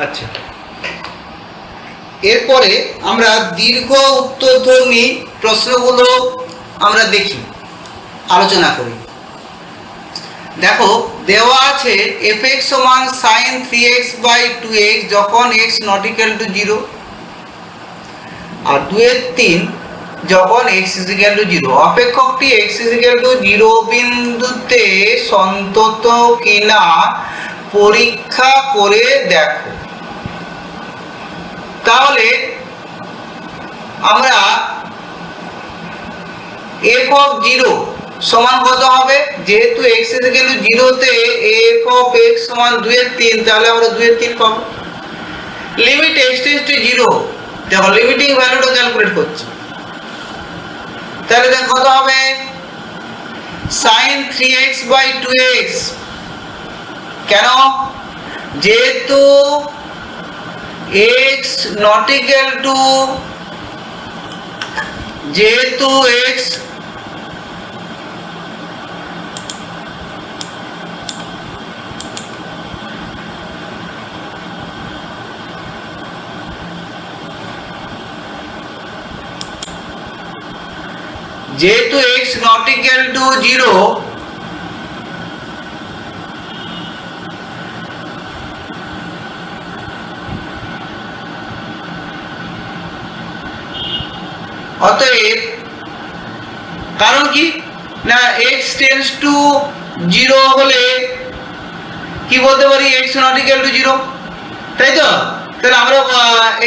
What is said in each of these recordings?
আচ্ছা, এরপরে আমরা দীর্ঘ উত্তরধর্মী প্রশ্নগুলো আমরা দেখি, আলোচনা করি। দেখো, দেওয়া আছে fx সমান sin 3x/2x যখন x নট ইকুয়াল টু 0, আর 2/3 যখন x is equal to 0। অপেক্ষকটি x is equal to 0 বিন্দুতে সন্তত কিনা পরীক্ষা করে দেখো। তাহলে আমরা f অফ 0 সমান কত হবে? যেহেতু x ইজ ইকুয়াল টু 0 তে f অফ x সমান 2/3, তাহলে আমরা 2/3 পাবো। লিমিট x টেন্ডস টু 0, দেখো লিমিটিং ভ্যালুটা ক্যালকুলেট করছি। তাহলে কত হবে? sin 3x/2x। কেন? যেহেতু x নট ইকুয়াল টু, যেহেতু x যেহেতু x নট ইকুয়াল টু 0, অতএব কারণ কি না, x টেন্ডস টু 0 হলে কি বলতে পারি? x নট ইকুয়াল টু 0, তাই তো? তাহলে আমরা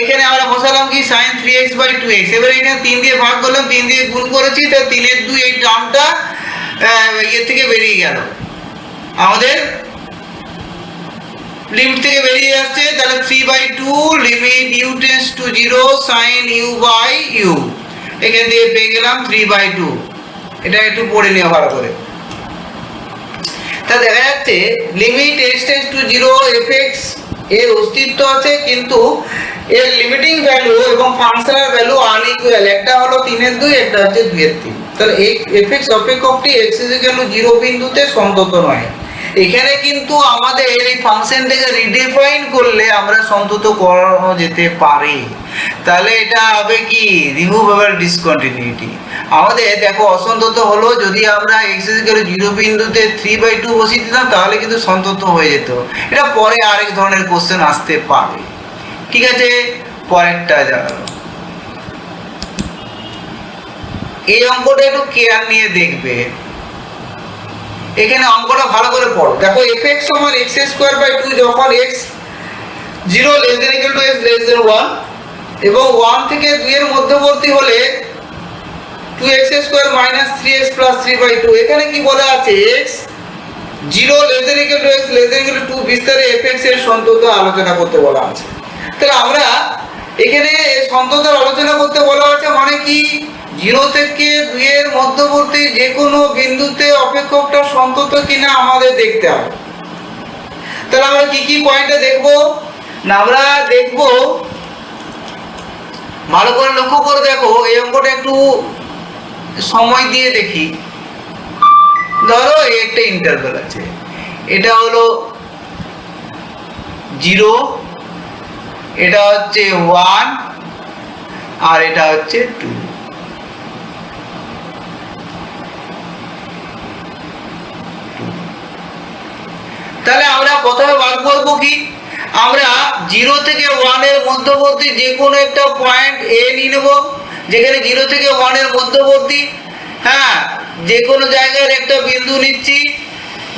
এখানে আমরা বসালাম কি sin 3x/2x। এবারে এখানে 3 দিয়ে ভাগ করলাম, 3 দিয়ে গুণ করেছি, তাহলে 3/2 এই টার্মটা এর থেকে বেরিয়ে গেল, আমাদের লিমিট থেকে বেরিয়ে আসছে। তাহলে 3/2 limit u tends to 0 sin u/u, এখান থেকে পেয়ে গেলাম 3/2। এটা একটু পড়ে নিও ভালো করে। তা দেখা যাচ্ছে limit x tends to 0 fx এর অস্তিত্ব আছে, কিন্তু এর লিমিটিং ভ্যালু এবং ফাংশনাল ভ্যালু আনইকুয়াল। একটা হলো 3/2, একটা হচ্ছে 2/3। তাহলে fx অপেক্ষকটি x is equal to 0 বিন্দুতে সন্তত নয়। এখানে কিন্তু আমাদের এই ফাংশনটাকে রিডিফাইন করলে আমরা সন্তত করানো যেতে পারে। তাহলে এটা হবে কি? Removable discontinuity. আমাদের দেখো অসন্তত হলো যদি আমরা x ইজ ইকুয়াল টু 0 বিন্দুতে 3/2 বসিয়ে দিতাম, তাহলে কিন্তু সন্তত হয়ে যেত। এটা পরে আরেক ধরনের কোশ্চেন আসতে পারে। ঠিক আছে, পরেরটা জানাবো। এই অঙ্কটা একটু কেয়ার নিয়ে দেখবে। এখানে অঙ্কটা ভালো করে পড়ো। দেখো fx সমান x²/2 যখন x 0 less than equal two x less than 1 এবং 1 থেকে 2 এর মধ্যবর্তী হলে 2x² - 3x + 3/2। এখানে কি বলা আছে? x 0 less than equal two x less than equal to 2 বিস্তারে fx এর সন্তত আলোচনা করতে বলা আছে। তাহলে আমরা এখানে সন্ততের আলোচনা করতে বলা আছে, মানে কি 0 থেকে 2 এর মধ্যবর্তী যে কোনো বিন্দুতে অপেক্ষকটা সন্তত কিনা আমাদের দেখতে হবে। তাহলে আমরা কি কি পয়েন্টে দেখব না, আমরা দেখব ভালো করে লক্ষ্য করে দেখো। এই অঙ্কটা একটু সময় দিয়ে দেখি। ধরো একটা ইন্টারভ্যাল আছে, এটা হলো 0, এটা হচ্ছে 1 আর এটা হচ্ছে 2। তাহলে আমরা প্রথমে বার করব কি, আমরা 0 থেকে 1 এর মধ্যবর্তী যে কোনো একটা পয়েন্ট a নিয়ে নেব। যেখানে 0 থেকে 1 এর মধ্যবর্তী, হ্যাঁ, যে কোনো জায়গার একটা বিন্দু নিচ্ছি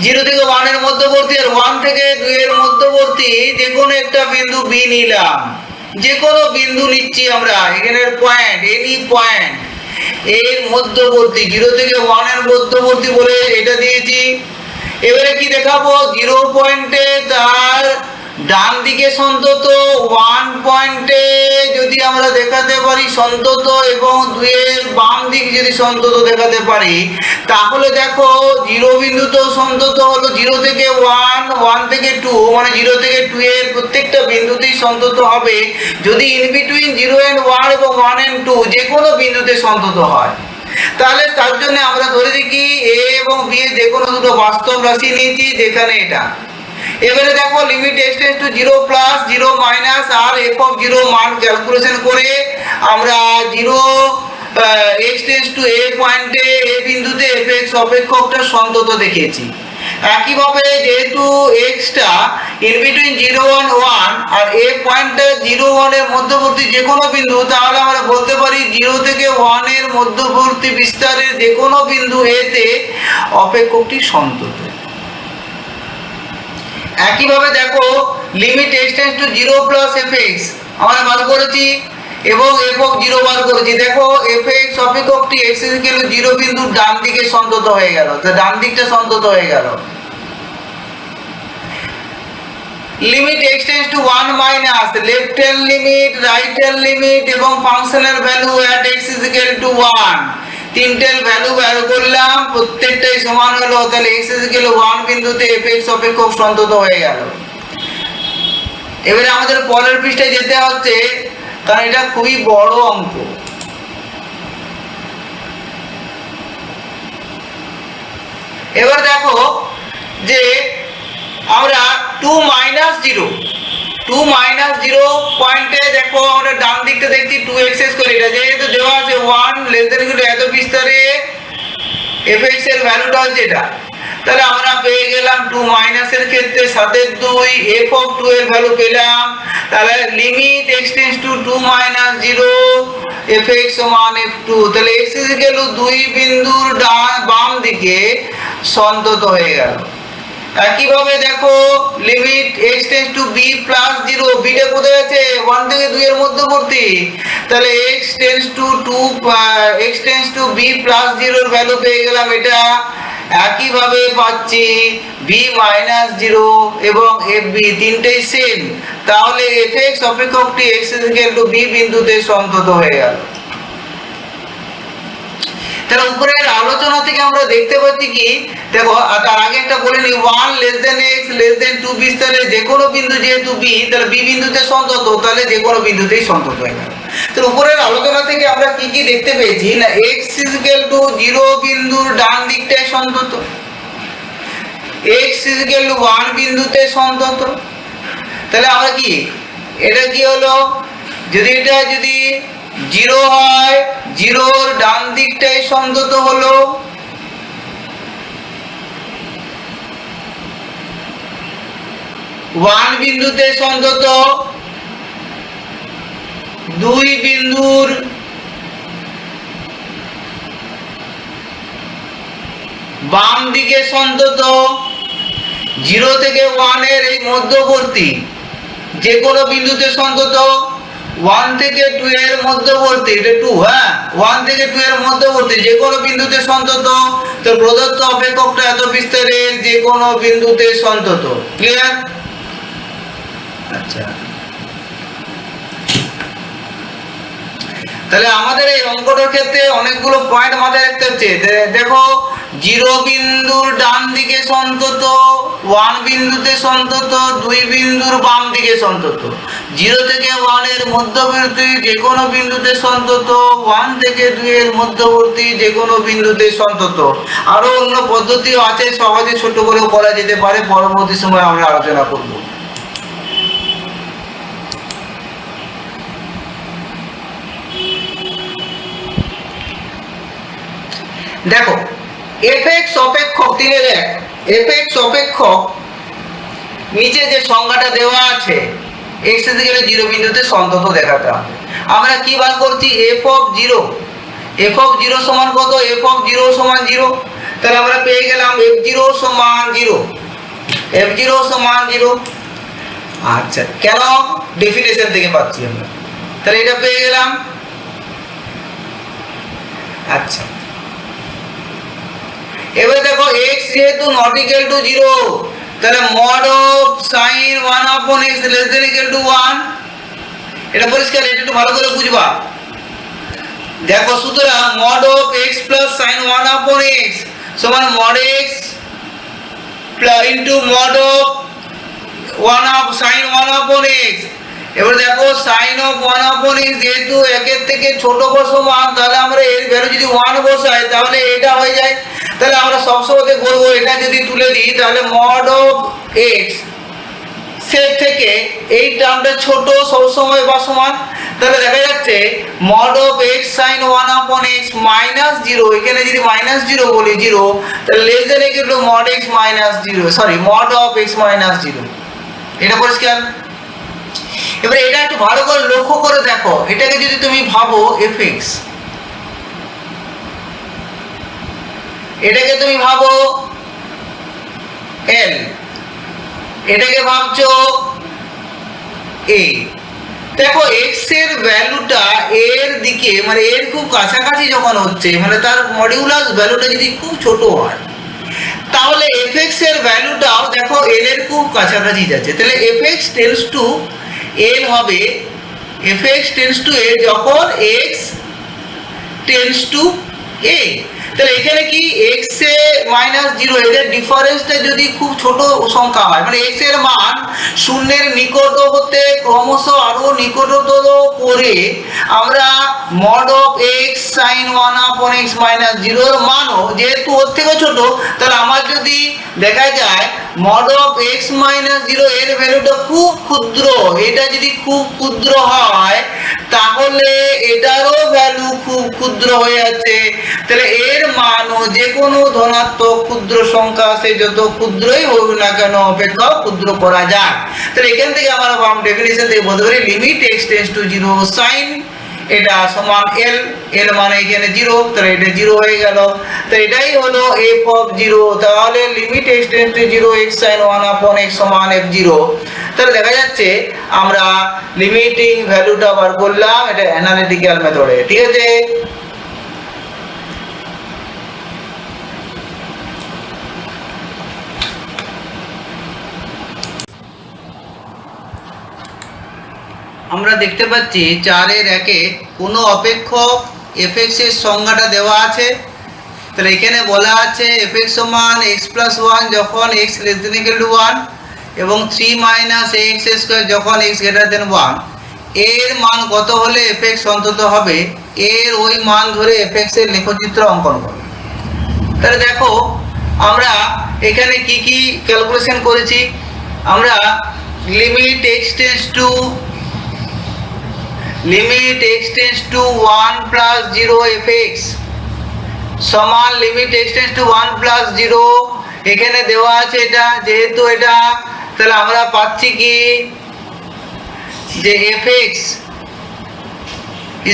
0 থেকে 1 এর মধ্যবর্তী, আর 1 থেকে 2 এর মধ্যবর্তী যে কোনো একটা বিন্দু b নিলাম। যে কোনো বিন্দু নিচ্ছি আমরা, এখানের পয়েন্ট, এনি পয়েন্ট এর মধ্যবর্তী, 0 থেকে 1 এর মধ্যবর্তী বলে এটা দিয়েছি। এবারে কি দেখাবো? 0 পয়েন্টে তার ডান দিকে সন্তত, 1 পয়েন্টে যদি আমরা দেখাতে পারি সন্তত, এবং 2 এর বাম দিক যদি সন্তত দেখাতে পারি, তাহলে দেখো 0 বিন্দুতেও সন্তত হলো 0 থেকে 1, 1 থেকে 2, মানে 0 থেকে 2 এর প্রত্যেকটা বিন্দুতেই সন্তত হবে যদি ইন বিটুইন 0 and 1 এবং 1 and 2 যে কোনো বিন্দুতে সন্তত হয়। তাহলে তার জন্য আমরা ধরে দেখি a এবং b এর যে কোনো দুটো বাস্তব রাশি নিয়েছি, যেখানে এটা এবারে দেখো limit x tends to 0 plus 0 minus আর এফ অফ 0 মান ক্যালকুলেশন করে আমরা 0 এক্স টেন্ডস টু এ পয়েন্টে এ বিন্দুতে এফ এক্স অপেক্ষকটা সন্তত দেখিয়েছি। একইভাবে যেহেতু এক্সটা ইন বিটুইন 0 1 1 আর এ পয়েন্টটা 0 1 এর মধ্যবর্তী যে কোনো বিন্দু, তাহলে আমরা বলতে পারি 0 থেকে 1 এর মধ্যবর্তী বিস্তারের যে কোনো বিন্দু এ তে অপেক্ষকটি সন্তত। একইভাবে দেখো limit x tends to 0 plus F x আমরা বার করেছি এবং এফ অফ 0 বার করেছি। দেখো এফ এক্স অপেক্ষকটি এক্স ইকুয়াল টু 0 বিন্দুর ডান দিকে সন্তত হয়ে গেল, তো ডান দিকটা সন্তত হয়ে গেল। Limit x tends two 1 minus left hand limit, right hand limit এবং ফাংশনের ভ্যালু এট এক্স ইকুয়াল টু 1, তিনটের ভ্যালু বের করলাম, প্রত্যেকটাই সমান হলো, তাহলে এক্স ইকুয়াল টু 1 বিন্দুতে এফ এক্স অপেক্ষক সন্তত হয়ে গেল। এবারে আমাদের পরের পৃষ্ঠায় যেতে হচ্ছে, কারণ এটা খুবই বড় অঙ্ক। এবার দেখো যে আমরা 2 মাইনাস 0 পয়েন্টে দেখো আমরা ডান দিকটা দেখছি 2x স্কয়ার, এটা যেহেতু দেওয়া আছে 1 লেস দ্যান ইকুয়াল টু এত বিস্তারে fx এর ভ্যালুটা হচ্ছে এটা, তাহলে আমরা পেয়ে গেলাম 2 মাইনাসের ক্ষেত্রে 7/2 f অফ 2 এর ভ্যালু পেলাম। তাহলে limit x tends two 2 minus 0 fx সমান f2, তাহলে x ইকুয়াল টু 2 বিন্দুর বাম দিকে সন্তত হয়ে গেল। একইভাবে দেখো limit x tends two b plus 0, beta কোথায় আছে 1 থেকে 2 এর মধ্যবর্তী, তাহলে x tends two b plus 0 এর ভ্যালু পেয়ে গেলাম এটা। একইভাবে পাচ্ছি b মাইনাস 0 এবং fb তিনটেই সেম, তাহলে fx অপেক্ষকটি x equal to b বিন্দুতে সন্তত হয়ে গেল। তাহলে উপরের আলোচনা থেকে আমরা দেখতে পাচ্ছি কি, দেখো তার আগে একটা বলে নি 1 less than x less than 2 বিস্তারে যে কোনো বিন্দু যেহেতু b, তাহলে b বিন্দুতে সন্তত, তাহলে যে কোনো বিন্দুতেই সন্তত হয়ে গেল। তাহলে উপরের আলোচনা থেকে আমরা কি কি দেখতে পেয়েছি না, x ইকুয়াল টু 0 বিন্দুর ডান দিকটায় সন্তত, x ইকুয়াল টু 1 বিন্দুতে সন্তত। তাহলে আমরা কি এটা কি হলো, যদি 0 হয় 0 ডান দিকটাই সন্তত হলো, 1 বিন্দুতে সন্তত, 2 বিন্দুর বাম দিকে সন্তত, 0 থেকে 1 এর এই মধ্যবর্তী যে কোনো বিন্দুতে সন্তত, 1 থেকে 2 এর মধ্যবর্তী, এটা 2 হ্যাঁ 1 থেকে 2 এর মধ্যবর্তী যে কোনো বিন্দুতে সন্তত, তো প্রদত্ত অপেক্ষকটা এত বিস্তারের যে কোনো বিন্দুতে সন্তত। ক্লিয়ার? আচ্ছা, তাহলে আমাদের এই অঙ্কটার ক্ষেত্রে অনেকগুলো পয়েন্ট মাথায় রাখতে হচ্ছে। দেখো 0 বিন্দুর ডান দিকে সন্তত, 1 বিন্দুতে সন্তত, 2 বিন্দুর বাম দিকে সন্তত, 0 থেকে 1 এর মধ্যবর্তী যে কোনো বিন্দুতে সন্তত, 1 থেকে 2 এর মধ্যবর্তী যে কোনো বিন্দুতে সন্তত। আরো অন্য পদ্ধতিও আছে, সহজে ছোট করেও করা যেতে পারে, পরবর্তী সময় আমরা আলোচনা করব। দেখো fx অপেক্ষক 3 fx অপেক্ষক নিচে যে সংজ্ঞাটা দেওয়া আছে, x ইকুয়াল টু 0 বিন্দুতে সন্তত দেখাতে হবে। আমরা কি বার করছি, f অফ 0 সমান কত, f অফ 0 সমান 0, তাহলে আমরা পেয়ে গেলাম f0 সমান 0। আচ্ছা, কেন ডেফিনেশন থেকে পাচ্ছি আমরা, তাহলে এটা পেয়ে গেলাম। আচ্ছা, এবার দেখো x যেহেতু নট ইকুয়াল টু 0, তাহলে mod of sin 1 upon x less than equal to 1, এটা পরিষ্কার, এটা একটু ভালো করে বুঝবা। দেখো সুতরাং mod of x plus sin 1 upon x সমান mod x into mod of 1 of sin 1 upon x। এবার দেখো sin অফ 1 upon x যেহেতু 1 এর থেকে ছোট বা সমান, তাহলে আমরা এর ভ্যালু যদি 1 বসাই তাহলে এটা হয়ে যায়, তাহলে আমরা সবসময় বলবো এটা যদি তুলে দিই তাহলে মড অফ এক্স সেট থেকে এই টার্মটা ছোট সবসময় বা সমান, তাহলে দেখা যাচ্ছে mod of x sine 1/x minus 0, এখানে যদি মাইনাস 0 বলি 0, তাহলে less than equal to mod x minus 0, sorry mod of x minus 0। এটা পরিষ্কার? এবারে এটা একটু ভালো করে লক্ষ্য করে দেখো, এটাকে যদি তুমি ভাবো fx, এটাকে তুমি ভাবো l, এটাকে ভাবছো a, দেখো x এর ভ্যালুটা এর দিকে মানে এর খুব কাছাকাছি যখন হচ্ছে, মানে তার মডিউলাস ভ্যালুটা যদি খুব ছোট হয়, তাহলে fx এর ভ্যালুটাও দেখো l এর খুব কাছাকাছি যাচ্ছে, তাহলে fx টেন্ডস টু l হবে, fx টেন্ডস টু a যখন x টেন্ডস টু a। তাহলে এখানে কি x এ -0 এদের ডিফারেন্সটা যদি খুব ছোট সংখ্যা হয়, মানে x এর মান শূন্যের নিকট হতে ক্রমশ আরো নিকটতর করে আমরা mod of x sin 1/x -0 এর মানও যেহেতু ওর থেকে ছোট, তাহলে আমার যদি দেখা যায় মড অফ x -0 এর ভ্যালুটা খুব ক্ষুদ্র, এটা যদি খুব ক্ষুদ্র হয় তাহলে এটারও ভ্যালু খুব ক্ষুদ্র হয়ে যাচ্ছে, তাহলে এর মানও যে কোনো ধনাত্মক ক্ষুদ্র সংখ্যা সে যত ক্ষুদ্রই হোক না কেন অপেক্ষা ক্ষুদ্র করা যায়। তাহলে এখান থেকে আমরা ডেফিনিশন থেকে বলতে পারি limit x tends to 0 sine এটা সমান l, l মানে এখানে 0, তাহলে এটা 0 হয়ে গেল, তো এটাই হলো f অফ 0। তাহলে limit x tends to 0 x sin 1/x সমান f0। তাহলে দেখা যাচ্ছে আমরা লিমিটিং ভ্যালুটা বার করলাম এটা অ্যানালিটিক্যাল মেথডে, ঠিক আছে। আমরা দেখতে পাচ্ছি 4-1 কোনো অপেক্ষক fx এর সংজ্ঞাটা দেওয়া আছে, তাহলে এখানে বলা আছে fx সমান x + 1 যখন x ≤ 1 এবং 3 - ax² যখন x > 1, এর মান কত হলে fx অন্তত হবে, এর ওই মান ধরে fx এর লেখচিত্র অঙ্কন করো। তাহলে দেখো আমরা এখানে কি কি ক্যালকুলেশন করেছি, আমরা limit x tends two 1 + 0 fx সমান লিমিট x টেন্ডস টু 1 + 0, এখানে দেওয়া আছে এটা, যেহেতু এটা তাহলে আমরা পাচ্ছি কি যে fx =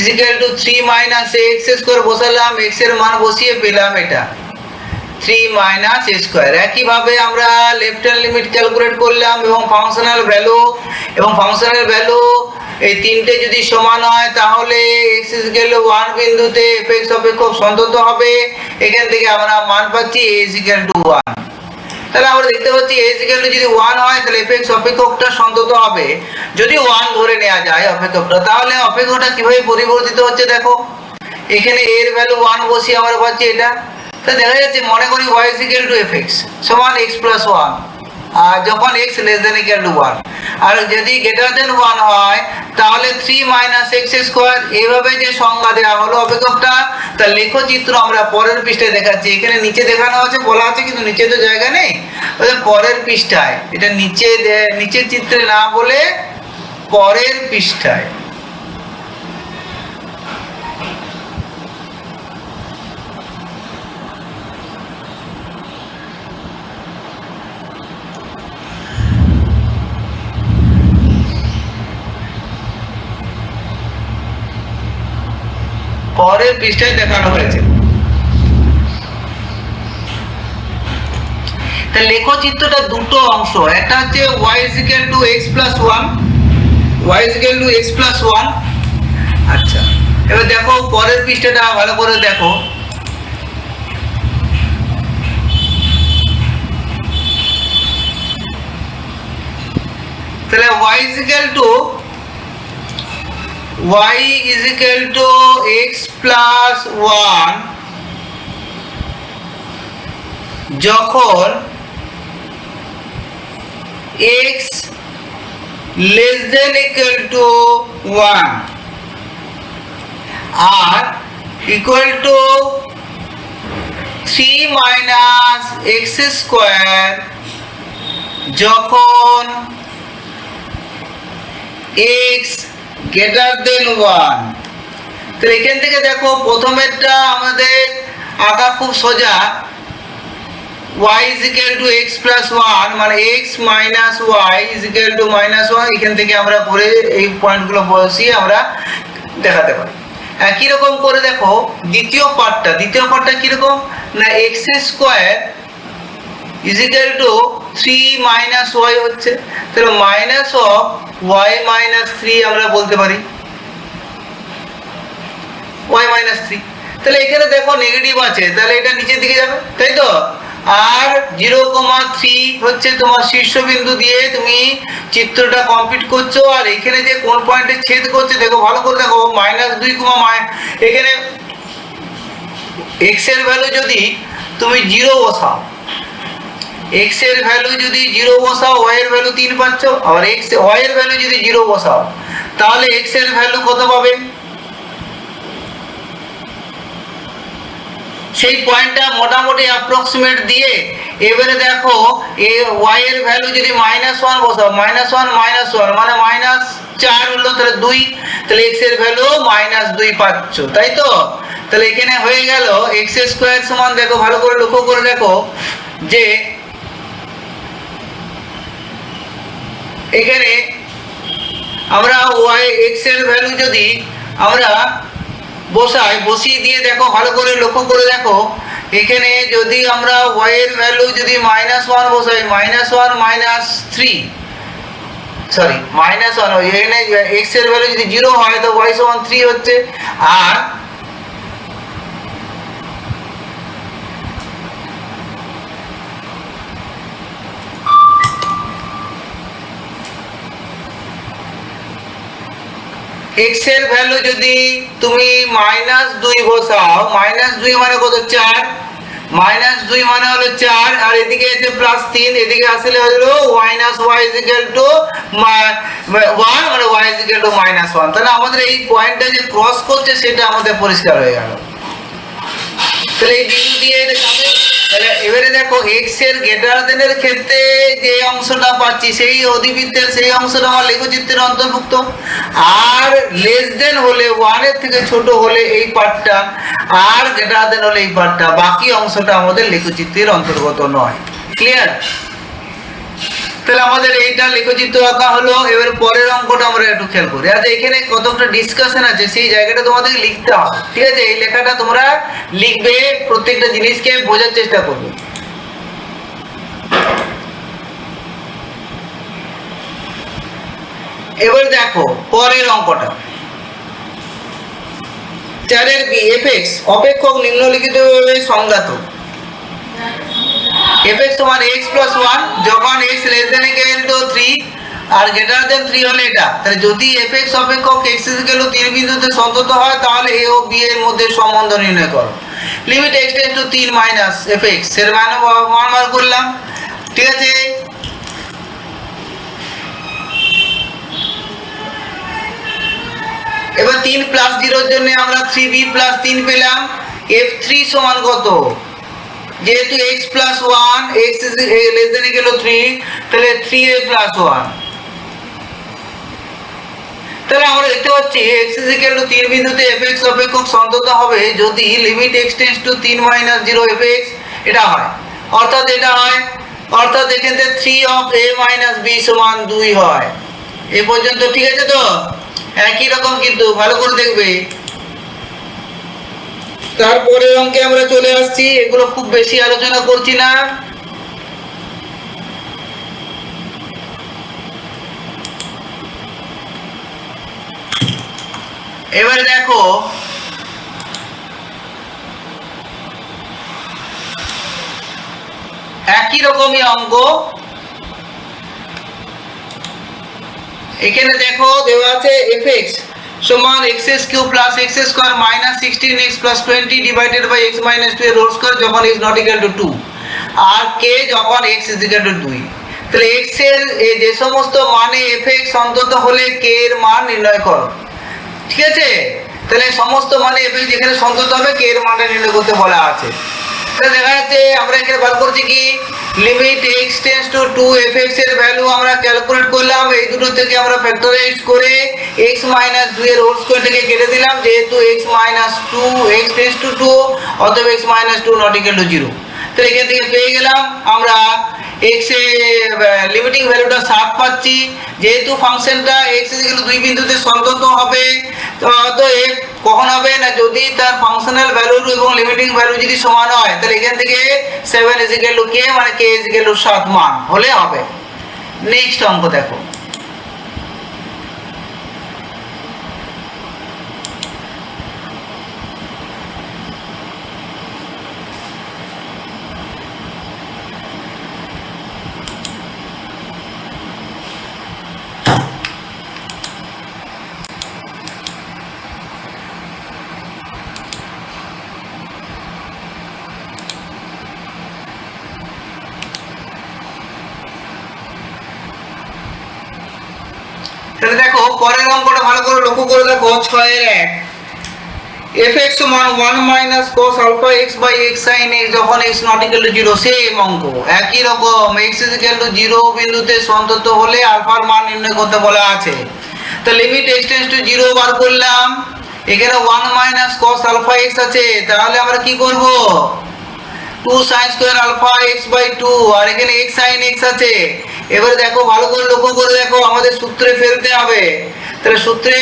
3 - ax² বসালাম, x এর মান বসিয়ে পেলাম এটা 3 - a²। একইভাবে আমরা লেফট হ্যান্ড লিমিট ক্যালকুলেট করলাম এবং ফাংশনাল ভ্যালু এই তিনটে যদি সমান হয় তাহলে x = 1 বিন্দুতে fx অপেক্ষক সন্তত হবে, এখান থেকে আমরা মান পাচ্ছি a = 1। তাহলে আমরা দেখতে পাচ্ছি a যদি 1 হয় তাহলে fx অপেক্ষকটা সন্তত হবে, যদি 1 ধরে নেওয়া যায় অপেক্ষকটা, তাহলে অপেক্ষকটা কিভাবে পরিবর্তিত হচ্ছে দেখো, এখানে a এর ভ্যালু 1 বসিয়ে আমরা পাচ্ছি এটা, তাহলে দেখা যাচ্ছে মনে করি y = fx সমান x + 1, আর যখন x <= 1, আর যদি > 1 হয় তাহলে 3 - x²। এইভাবে যে সংজ্ঞা দেওয়া হলো অপেক্ষকটা, তার লেখচিত্র আমরা পরের পৃষ্ঠায় দেখাচ্ছি, এখানে নিচে দেখানো আছে বলা আছে কিন্তু নিচে তো জায়গা নেই, পরের পৃষ্ঠায়, এটা নিচের চিত্রে না বলে পরের পৃষ্ঠায়। পরের পৃষ্ঠায় দেখানো হয়েছে। তাহলে লেখচিত্রটা দুটো অংশ, একটা হচ্ছে y = x + 1, y = x + 1। আচ্ছা, এবার দেখো পরের পৃষ্ঠাটা ভালো করে দেখো, তাহলে y = x + 1 যখন x <= 1 আর থ্রি মাইনাস এক্স স্কোয়ার যখন এক্স গ্রেটার দেন 1। তো এখান থেকে দেখো প্রথমেরটা আমাদের আঁকা খুব সোজা, y is equal to x plus 1 মানে x minus y is equal to minus 1। এখান থেকে আমরা পরে এই পয়েন্টগুলো বসিয়ে আমরা দেখাতে পারি। একই রকম করে দেখো দ্বিতীয় পার্টটা কিরকম না x square is equal to 3 minus y হচ্ছে, তাহলে মাইনাস অফ y minus 3 আমরা বলতে পারি y minus 3। তাহলে এখানে দেখো নেগেটিভ আছে, তাহলে এটা নিচের দিকে যাবে, তাই তো। আর 0,3 হচ্ছে তোমার শীর্ষবিন্দু দিয়ে তুমি চিত্রটা কমপ্লিট করছো। আর এখানে যে কোন পয়েন্টে ছেদ করছে দেখো ভালো করে দেখো, -2, এখানে x এর ভ্যালু যদি তুমি 0 বসাও, x এর ভ্যালু যদি 0 বসাও y এর ভ্যালু 3 পাচ্ছ, আর y এর ভ্যালু যদি 0 বসাও তাহলে x এর ভ্যালু কত পাবে? সেই পয়েন্টটা মোটামুটি অ্যাপ্রক্সিমেট দিয়ে এবারে দেখো y এর ভ্যালু যদি -1 বসাও, -1 মানে -4 হলো, তাহলে 2, তাহলে x এর ভ্যালু -2 পাচ্ছ, তাই তো। তাহলে এখানে হয়ে গেল x স্কয়ার সমান, দেখো ভালো করে লক্ষ্য করে দেখো যে এখানে আমরা x এর ভ্যালু যদি আমরা বসিয়ে দিয়ে দেখো ভালো করে লক্ষ্য করে দেখো, এখানে যদি আমরা y এর ভ্যালু যদি -1 বসাই, এখানে x এর ভ্যালু যদি 0 হয় তো y সমান 3 হচ্ছে। আর x এর ভ্যালু যদি তুমি -2 বসাও, -2 মানে কত? 4, -2 মানে হলো 4, আর এদিকে আছে +3, এদিকে আসলে হলো y is equal to 1 মানে y is equal to -1। তাহলে আমাদের এই পয়েন্টটা যে ক্রস করছে সেটা আমাদের পরিষ্কার হয়ে গেল। তাহলে এই বিন্দু দিয়ে এটা যাবে। তাহলে এবারে দেখো x এর গ্রেটার দেনের ক্ষেত্রে যে অংশটা পাচ্ছি সেই অধিবৃত্তের সেই অংশটা আমার লেখচিত্রের অন্তর্ভুক্ত, আর লেস দেন হলে 1 এর থেকে ছোট হলে এই পার্টটা, আর গ্রেটার দেন হলে এই পার্টটা, বাকি অংশটা আমাদের লেখচিত্রের অন্তর্গত নয়। ক্লিয়ার? তাহলে আমাদের এইটা লেখচিত্র আঁকা হলো। এবার পরের অঙ্কটা আমরা একটু খেয়াল করি। আচ্ছা এখানে কতটা ডিসকাশন আছে সেই জায়গাটা তোমাদের লিখতে হবে, ঠিক আছে? এই লেখাটা তোমরা লিখবে, প্রত্যেকটা জিনিসকে বোঝার চেষ্টা করবে। এবার দেখো পরের অঙ্কটা, 4 বি fx অপেক্ষক নিম্নলিখিতভাবে সংজ্ঞাত। fx সমান x plus 1 যখন x less than equal to 3 R greater than 3 হলে এটা। তাহলে যদি fx অপেক্ষক x is equal to 3 বিন্দুতে সন্তত হয় তাহলে a ও b এর মধ্যে সম্বন্ধ নির্ণয় করো। Limit x tends two 3 minus fx এর মান বার করলাম, ঠিক আছে? এবার 3 প্লাস 0 এর জন্য আমরা 3b প্লাস 3 পেলাম। f3 সমান কত? যেহেতু x plus 1 x is less than equal to 3 তাহলে 3a plus 1। তাহলে আমরা দেখতে পাচ্ছি x is equal to 3 বিন্দুতে fx অপেক্ষক সন্তত হবে যদি limit x tends two 3 minus 0 fx এটা হয়, অর্থাৎ এটা হয়, অর্থাৎ এখানে 3 of a minus b সমান 2 হয়। এই পর্যন্ত ঠিক আছে তো? একই রকম কিন্তু ভালো করে দেখবে। তারপরের অঙ্কে আমরা চলে আসছি, এগুলো খুব বেশি আলোচনা করছি না। এবারে দেখো একই রকমই অঙ্ক, এখানে দেখো দেওয়া আছে fx সমান x³ plus x square minus 16x plus 20 divided by x minus 2 এর হোল স্কয়ার যখন x নট ইকুয়াল টু 2 আর k যখন x ইজ ইকুয়াল টু 2। তাহলে x এর যে সমস্ত মানে fx অন্তত হলে k এর মান নির্ণয় করো, ঠিক আছে? তাহলে সমস্ত মানে fx যেখানে সন্তত হবে k এর মানটা নির্ণয় করতে বলা আছে। দেখা যাচ্ছে আমরা এখানে বার করছি কি limit x tends two 2 fx এর ভ্যালু আমরা ক্যালকুলেট করলাম, এই দুটো থেকে আমরা ফ্যাক্টরাইজ করে x - 2 এর হোল স্কয়ার থেকে কেটে দিলাম, যেহেতু x - 2 x টেন্ডস টু 2 অতএব x - 2 নট ইকুয়াল টু 0। তো এখান থেকে পেয়ে গেলাম আমরা x এর লিমিটিং ভ্যালুটা 7 পাচ্ছি, যেহেতু ফাংশনটা x 2 বিন্দুতে সন্তত হবে। তো অতএব কখন হবে না, যদি তার ফাংশনাল ভ্যালু এবং লিমিটিং ভ্যালু যদি সমান হয়, তাহলে এখান থেকে 7 k মানে k 7 মান হলে হবে। নেক্সট অঙ্ক দেখো। তাহলে দেখো পরের অঙ্কটা ভালো করে লক্ষ্য করে দেখো। 6 এর 1 fx সমান 1 - cos alpha x / x sin x যখন x not equal to 0, same অঙ্ক একই রকম। x = 0 বিন্দুতে সন্তত হলে আলফার মান নির্ণয় করতে বলা আছে। তো লিমিট x টেন্ডস টু 0 বার করলাম, এখানে 1 - cos alpha x আছে, তাহলে আমরা কি করব 2 sin স্কয়ার আলফা x / 2, আর এখানে x sin x আছে। এবারে দেখো ভালো করে লক্ষ্য করে দেখো, আমাদের সূত্রে ফেলতে হবে। তাহলে সূত্রে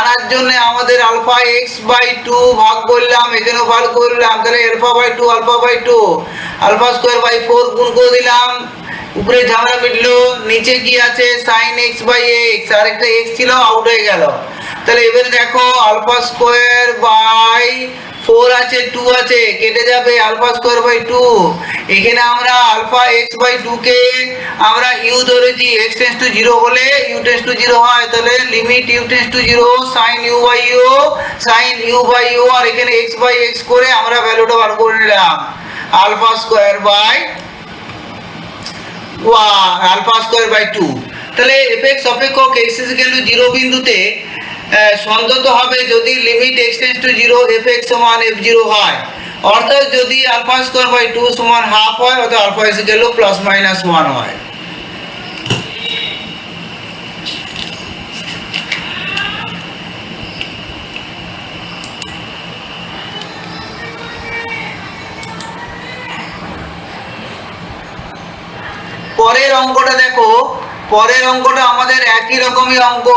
আনার জন্য আমাদের আলফা x / 2 ভাগ করলাম, এখানেও ভাগ করলাম, তাহলে আলফা / 2 আলফা স্কয়ার / 4 গুণ করে দিলাম, উপরে ঝামেলা মিটলো। নিচে কি আছে sin x / x, আর একটা x ছিল আউট হয়ে গেল। তাহলে এবারে দেখো আলফা স্কয়ার / 4 আছে 2 আছে, কেটে যাবে আলফা স্কয়ার / 2। এখানে আমরা আলফা x / 2 কে আমরা u ধরেছি, x টেন্ডস টু 0 হলে u টেন্ডস টু 0 হয়, তাহলে limit u tends to 0 sin u / u, আর এখানে x / x করে আমরা ভ্যালুটা বার করে নিলাম আলফা স্কয়ার / 2। তাহলে fx অপেক্ষক x 0 বিন্দুতে সন্তত হবে যদি limit x tends to 0 fx সমান f0 হয়, অর্থাৎ যদি আলফা স্কয়ার / 2 সমান হাফ হয়, অর্থাৎ আলফা ± 1 হয়। পরের অঙ্কটা দেখো, পরের অঙ্কটা আমাদের একই রকমই অঙ্ক।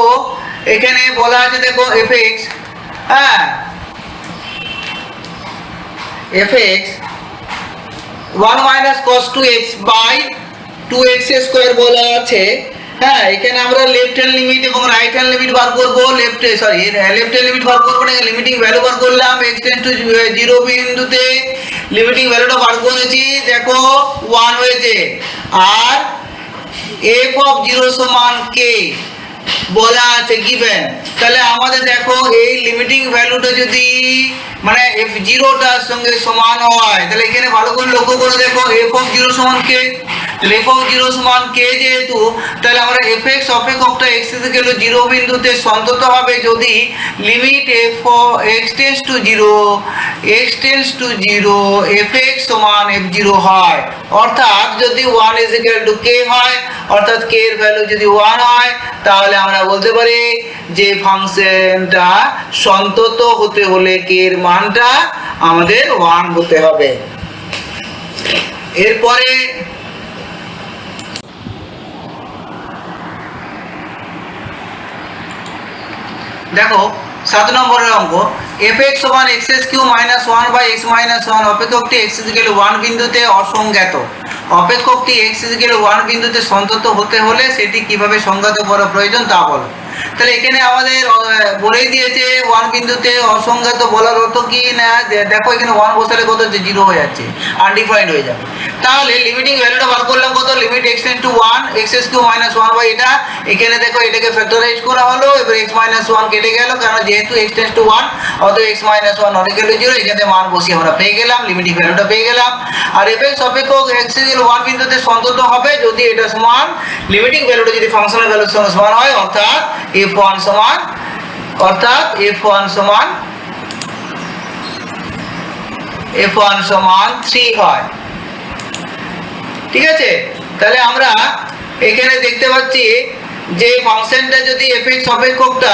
এখানে বলা আছে দেখো fx, হ্যাঁ fx 1 - cos 2x / 2x² বলা আছে। হ্যাঁ, এখানে আমরা লেফট হ্যান্ড লিমিট এবং রাইট হ্যান্ড লিমিট বার করব। লেফট হ্যান্ড লিমিট বার করব না, লিমিটিং ভ্যালু বার করলাম। x টেন্ডস টু 0 বিন্দুতে লিমিটিং ভ্যালুটা বার করেছি, দেখো 1 হয়েছে, আর f(0) সমান k বলা আছে গিভেন। তাহলে আমাদের দেখো এই লিমিটিং ভ্যালুটা যদি মানে f0টার সঙ্গে সমান হয়, তাহলে এখানে ভালো করে লক্ষ্য করে দেখো f(0) সমান k। তাহলে f(0) সমান k যেহেতু, তাহলে আমরা fx অপেক্ষকটা x 0 বিন্দুতে সন্তত হবে যদি limit x tends to 0 fx সমান f0 হয়, অর্থাৎ যদি 1 = k হয়, অর্থাৎ k এর ভ্যালু যদি 1 হয়, তাহলে আমরা বলতে পারি যে ফাংশনটা সন্তত হতে হলে k এর মানটা আমাদের 1 হতে হবে। এরপরে দেখো 7 নম্বরের অঙ্ক। fx সমান x³ - 1/x - 1 অপেক্ষকটি x 1 বিন্দুতে অসংজ্ঞাত। অপেক্ষকটি x 1 বিন্দুতে সন্তত হতে হলে সেটি কিভাবে সংজ্ঞাত করা প্রয়োজন তা বলো। তাহলে এখানে আমাদের বলেই দিয়েছে 1 বিন্দুতে অসংজ্ঞাত বলার অর্থ কি না, দেখো এখানে 1 বসালে কত হচ্ছে 0 হয়ে যাচ্ছে, আনডিফাইন্ড হয়ে যাবে। তাহলে লিমিটিং ভ্যালুটা বার করলাম কত, limit x tends two 1 x³ - 1 এটা। এখানে দেখো এটাকে ফ্যাক্টরাইজ করা হলো, এবার x - 1 কেটে গেল, কারণ যেহেতু x টেন্ডস টু 1 অতএব x - 1 নট ইকুয়াল টু 0। এখানে মান বসিয়ে আমরা পেয়ে গেলাম, লিমিটিং ভ্যালুটা পেয়ে গেলাম। আর fx অপেক্ষক x 1 বিন্দুতে সন্তত হবে যদি এটা সমান লিমিটিং ভ্যালুটা যদি ফাংশনাল ভ্যালুর সঙ্গে সমান হয়, অর্থাৎ f1 সমান f1 সমান 3 হয়। ঠিক আছে, তাহলে আমরা এখানে দেখতে পাচ্ছি যে ফাংশনটা যদি fx অপেক্ষকটা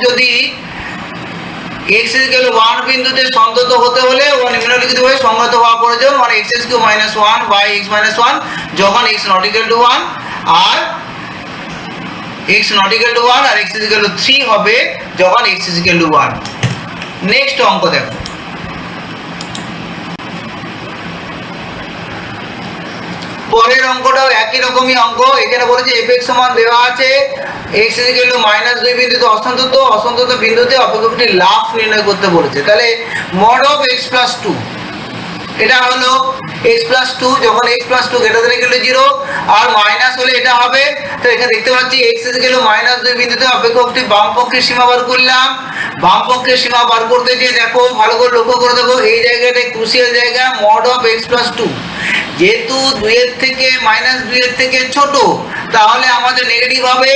যদি x ইকুয়াল 1 বিন্দুতে সন্তত হতে হলে ও নিম্নলিখিতভাবে সংগত হওয়া প্রয়োজন, মানে x³ - 1 বাই x - 1 যখন x ≠ equal to 1 R x ≠ equal to 1 R x is equal to 3 হবে যখন x is equal to 1। Next অঙ্ক দেখো, পরের অঙ্কটাও একই রকমই অঙ্ক। এখানে বলেছে fx সমান দেওয়া আছে x is equal to -2 বিন্দুতে অসন্তত বিন্দুতে অপেক্ষকটির লাফ নির্ণয় করতে বলেছে। তাহলে mod of x + 2, এটা হলো x + 2 যখন x + 2 > 0 আর মাইনাস হলে এটা হবে। তো এখানে দেখতে পাচ্ছি x is equal to -2 বিন্দুতে অপেক্ষকটি বাম পক্ষের সীমা বার করলাম। বাম পক্ষের সীমা বার করতে গিয়ে দেখো, ভালো করে লক্ষ্য করে দেখো, এই জায়গাটা ক্রুশিয়াল জায়গা, mod of x + 2 যেহেতু 2 এর থেকে -2 এর থেকে ছোট, তাহলে আমাদের নেগেটিভ হবে।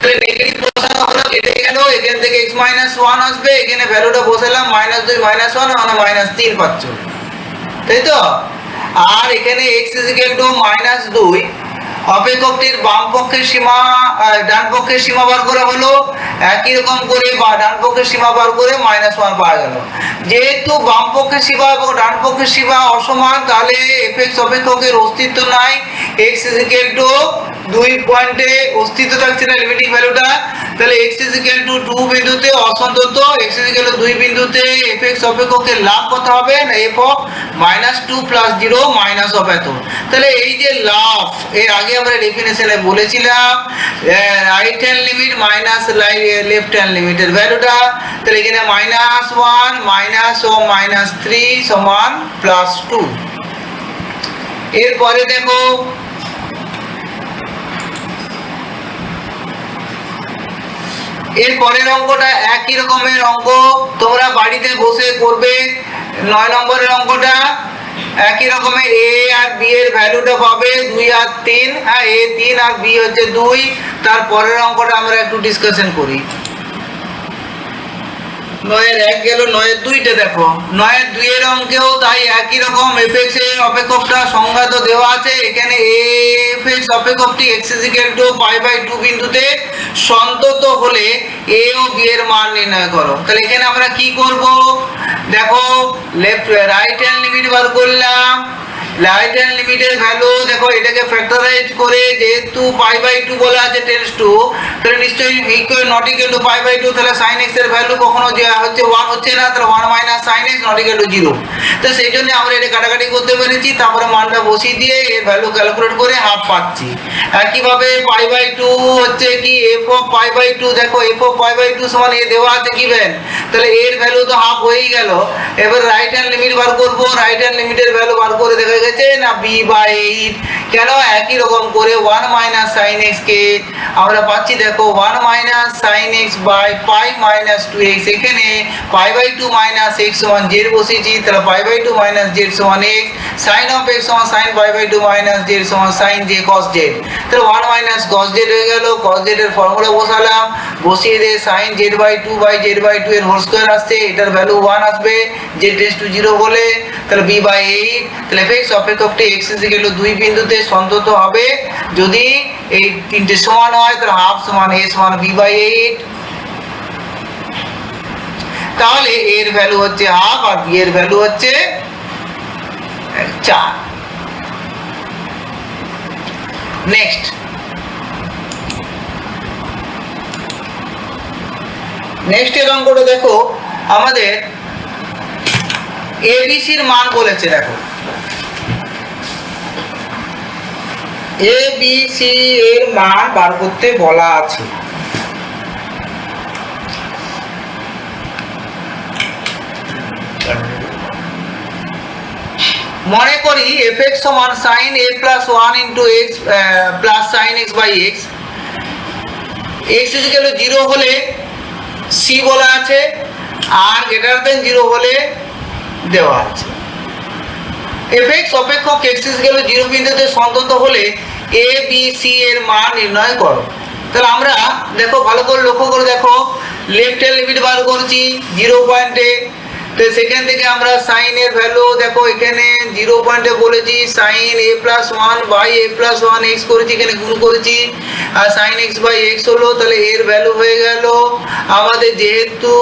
তাহলে নেগেটিভ বসানো হলো, কেটে গেল, এখান থেকে x - 1 আসবে, এখানে ভ্যালুটা বসালাম -2 - 1 মানে -3 পাচ্ছ, তাই তো। আর এখানে x is equal to -2 অপেক্ষকটির বাম পক্ষের সীমা ডান পক্ষের সীমা বার করা হলো, একই রকম করে বা ডান পক্ষের সীমা বার করে -1 পাওয়া গেল। যেহেতু বাম পক্ষের সীমা এবং ডান পক্ষের সীমা অসমান, তাহলে fx অপেক্ষকের অস্তিত্ব নাই। x is equal to 2 পয়েন্টে অস্তিত্ব থাকছে না লিমিটিং ভ্যালুটা, তাহলে x is equal to 2 বিন্দুতে অসন্তত, x is equal to 2 বিন্দুতে fx অপেক্ষকের লাভ কত হবে না f of -2 + 0 মাইনাস অফ এত। তাহলে এই যে লাভ, এর আগে আমরা ডেফিনেশনে বলেছিলাম right hand limit minus left hand লিমিটের ভ্যালুটা, তাহলে এখানে -1 -3 সমান +2। এরপরে দেখো এর পরের অঙ্কটা একই রকমের অঙ্ক, তোমরা বাড়িতে বসে করবে। 9 নম্বরের অঙ্কটা একই রকমের, a আর b এর ভ্যালুটা পাবে 2 আর 3, হ্যাঁ a 3 আর b হচ্ছে 2। তারপরের অঙ্কটা আমরা একটু ডিসকাশন করি। 9 এর 1 গেল, 9 এর 2টা দেখো, 9 এর 2 এর অঙ্কেও তাই একই রকম fx এর অপেক্ষকটা সংজ্ঞাত দেওয়া আছে। এখানে fx অপেক্ষকটি x is equal to π/2 বিন্দুতে সন্তত হলে a ও b এর মান নির্ণয় করো। তাহলে এখানে আমরা কি করব দেখো, রাইট হ্যান্ড লিমিট বার করলাম। রাইট হ্যান্ড লিমিটের ভ্যালু দেখো, এটাকে ফ্যাক্টরাইজ করে যেহেতু π/2 বলা আছে টেন্ডস টু, তাহলে নিশ্চয়ই ইকুয়াল নট ইকুয়াল টু π/2, তাহলে sin x এর ভ্যালু কখনো যে হচ্ছে 1 হচ্ছে না, তাহলে 1 - sin x not equal to 0। তো সেই জন্য আমরা এটা কাটাকাটি করতে পেরেছি, তারপরে মানটা বসিয়ে দিয়ে এর ভ্যালু ক্যালকুলেট করে হাফ পাচ্ছি। একইভাবে π/2 হচ্ছে কি f of π/2, দেখো f of π/2 সমান এ দেওয়া আছে গিভেন, তাহলে এর ভ্যালু তো হাফ হয়েই গেল। এবার রাইট হ্যান্ড লিমিট বার করব। রাইট হ্যান্ড লিমিটের ভ্যালু বার করে দেখা গেছে না b/8, কেন একই রকম করে 1 - sin x কে আমরা পাচ্ছি দেখো 1 - sin x বাই π - 2x, এখানে π/2 - x সমান z বসিয়েছি, তাহলে π/2 - z সমান x, sin of x সমান sin π/2 - z সমান sin j cos z, তাহলে 1 - cos z হয়ে গেল। cos z এর ফর্মুলা বসালাম, বসিয়ে দিয়ে sin z/2 এর হোল স্কয়ার আসছে, এটার ভ্যালু 1 আসবে z টেন্ডস টু 0 বলে, তাহলে b/8। তাহলে fx অপেক্ষকটি x is equal to 2 বিন্দুতে সন্তত হবে যদি এই তিনটে সমান হয়, তাহলে হাফ সমান a সমান b/8। তাহলে a এর ভ্যালু হচ্ছে হাফ আর b এর ভ্যালু হচ্ছে 4। নেক্সট এর অঙ্কটা দেখো, আমাদের এবিসির মান বলেছে। দেখো এবিসি এর মান বার করতে বলা আছে। মনে করি fx সমান sin a + 1 * x plus sin x/x, x is equal to 0 হলে c বলা আছে, আর গ্রেটার দেন 0 হলে দেওয়া আছে। fx অপেক্ষক x is equal to 0 বিন্দুতে সন্তত হলে a b c এর মান নির্ণয় করো। তাহলে আমরা দেখো, ভালো করে লক্ষ্য করে দেখো, লেফট হ্যান্ড লিমিট বার করছি 0 পয়েন্টে, তো সেখান থেকে আমরা সাইনের ভ্যালু দেখো এখানে 0 পয়েন্টে বলেছি sign a+1 by a+1 x করেছি, এখানে গুণ করেছি, আর সাইন x বাই x হলো, তাহলে এর ভ্যালু হয়ে গেল আমাদের, যেহেতু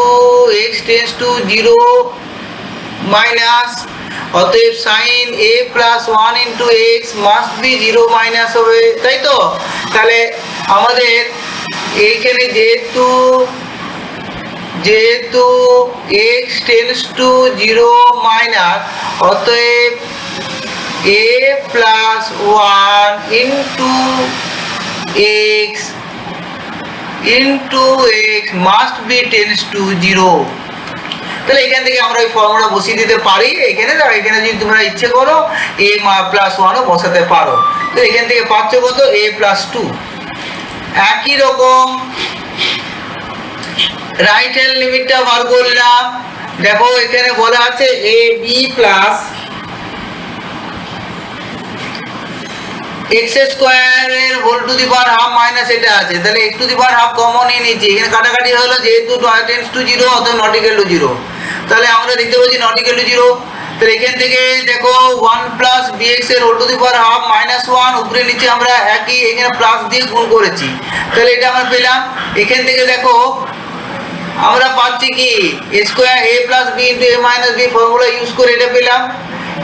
x টেন্ডস টু 0 মাইনাস, অতএব sine a+1 into x must be 0 minus হবে, তাই তো। তাহলে আমাদের এইখানে যেহেতু x টেন্ডস টু 0 মাইনাস, অতএব a+1 into x must B tends to 0। তাহলে এখান থেকে আমরা এই ফর্মুলা বসিয়ে দিতে পারি এখানে, এখানে যদি তোমরা ইচ্ছে করো a+1ও বসাতে পারো। তো এখান থেকে পাচ্ছ কত, a+2। একই রকম রাইট হ্যান্ড লিমিটটা বার করলাম, দেখো এখানে বলা আছে ab প্লাস x স্কয়ারের whole to the power half minus এটা আছে, তাহলে x to the power half common নিয়ে নিচ্ছি, এখানে কাটাকাটি হলো, যেহেতু টেন্ডস টু 0 অতএব নট ইকুয়াল টু 0, তাহলে আমরা দেখতে পাচ্ছি নট ইকুয়াল টু 0। তাহলে এখান থেকে দেখো 1 প্লাস bx এর whole to the power half minus 1, উপরে নিচে আমরা একই এখানে প্লাস দিয়ে গুণ করেছি, তাহলে এটা আমরা পেলাম। এখান থেকে দেখো আমরা পাচ্ছি কি square a plus b into a minus b formula use করে এটা পেলাম।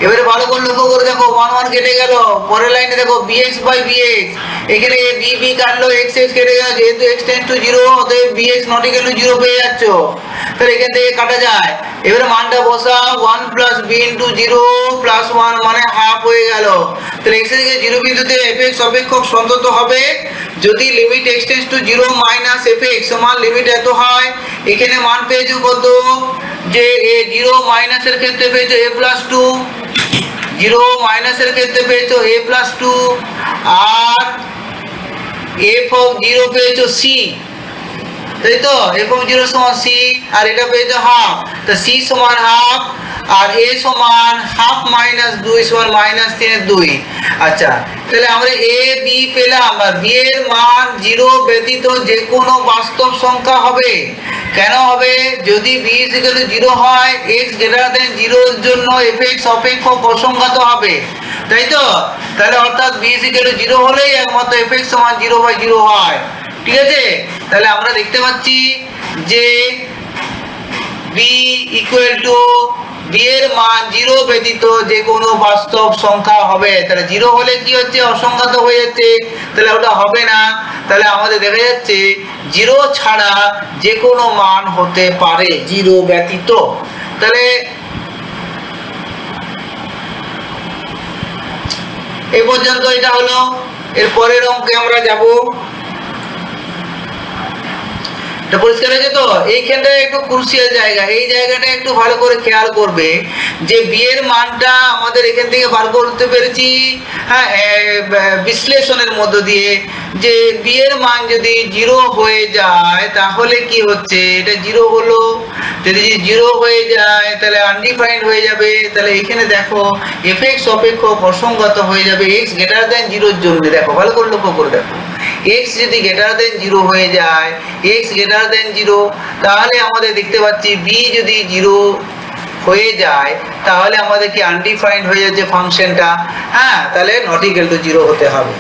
এবারে ভালো করে লক্ষ্য করে দেখো 1 1 কেটে গেল, পরের লাইনে দেখো bx বাই bx, এখানে b b কাটলো, x x কেটে গেল, যেহেতু x টেন্ডস টু 0 অতএব bx নট ইকুয়াল টু 0 পেয়ে যাচ্ছ, তাহলে এখান থেকে কাটা যায়। এবারে মানটা বসা 1 প্লাস b ইন্টু 0 প্লাস 1 মানে হাফ হয়ে গেল, তাহলে x থেকে 0 বিন্দুতে fx অপেক্ষক সন্তত হবে যদি limit x tends to 0 minus fx সমান লিমিট এত হয়। এখানে মান পেয়েছো কত, যে a 0 মাইনাসের ক্ষেত্রে পেয়েছো a+2, 0 মাইনাসের ক্ষেত্রে পেয়েছো a+2, আর f অফ 0 পেয়েছো c, তাই তো, f অফ 0 সমান c, আর এটা পেয়েছো হাফ, তো c সমান হাফ, আর a সমান হাফ মাইনাস 2 সমান মাইনাস 3/2। আচ্ছা, তাহলে আমরা a b পেলাম, আর b এর মান 0 ব্যতীত যে কোনো বাস্তব সংখ্যা হবে। কেন হবে, যদি b 0 হয় x গ্রেটার দেন 0 এর জন্য fx অপেক্ষক অসংখ্যাত হবে, তাই তো। তাহলে অর্থাৎ b 0 হলেই একমাত্র fx সমান 0/0 হয়, ঠিক আছে। তাহলে আমরা দেখতে পাচ্ছি যে b ইকুয়াল টু b এর মান 0 ব্যতীত যে কোনো বাস্তব সংখ্যা হবে। তাহলে 0 হলে কি হচ্ছে, অসংখ্যাত হয়ে যাচ্ছে, তাহলে ওটা হবে না। তাহলে আমাদের দেখা যাচ্ছে 0 ছাড়া যে কোনো মান হতে পারে 0 ব্যতীত। তাহলে এই পর্যন্ত এটা হলো, এর পরের অঙ্কে আমরা যাব। এটা পরিষ্কার হয়েছে তো। এইখানটা একটু ক্রুশিয়াল জায়গা, এই জায়গাটা একটু ভালো করে খেয়াল করবে যে বি এর মানটা আমাদের এখান থেকে বার করতে পেরেছি, হ্যাঁ, বিশ্লেষণের মধ্য দিয়ে, যে বি এর মান যদি 0 হয়ে যায় তাহলে কি হচ্ছে, এটা 0 হলো, যদি 0 হয়ে যায় তাহলে আনডিফাইন্ড হয়ে যাবে। তাহলে এখানে দেখো এফএক্স অপেক্ষক অসংগত হয়ে যাবে x গ্রেটার দ্যান 0 এর জন্য। দেখো ভালো করে লক্ষ্য করে দেখো, x যদি গ্রেটার দ্যান 0 হয়ে যায়, x গ্রেটার দ্যান 0, তাহলে আমাদের দেখতে পাচ্ছি b যদি 0 হয়ে যায় তাহলে আমাদের কি আনডিফাইন্ড হয়ে যাচ্ছে ফাংশনটা, হ্যাঁ, তাহলে নট ইকুয়াল টু 0 হতে হবে।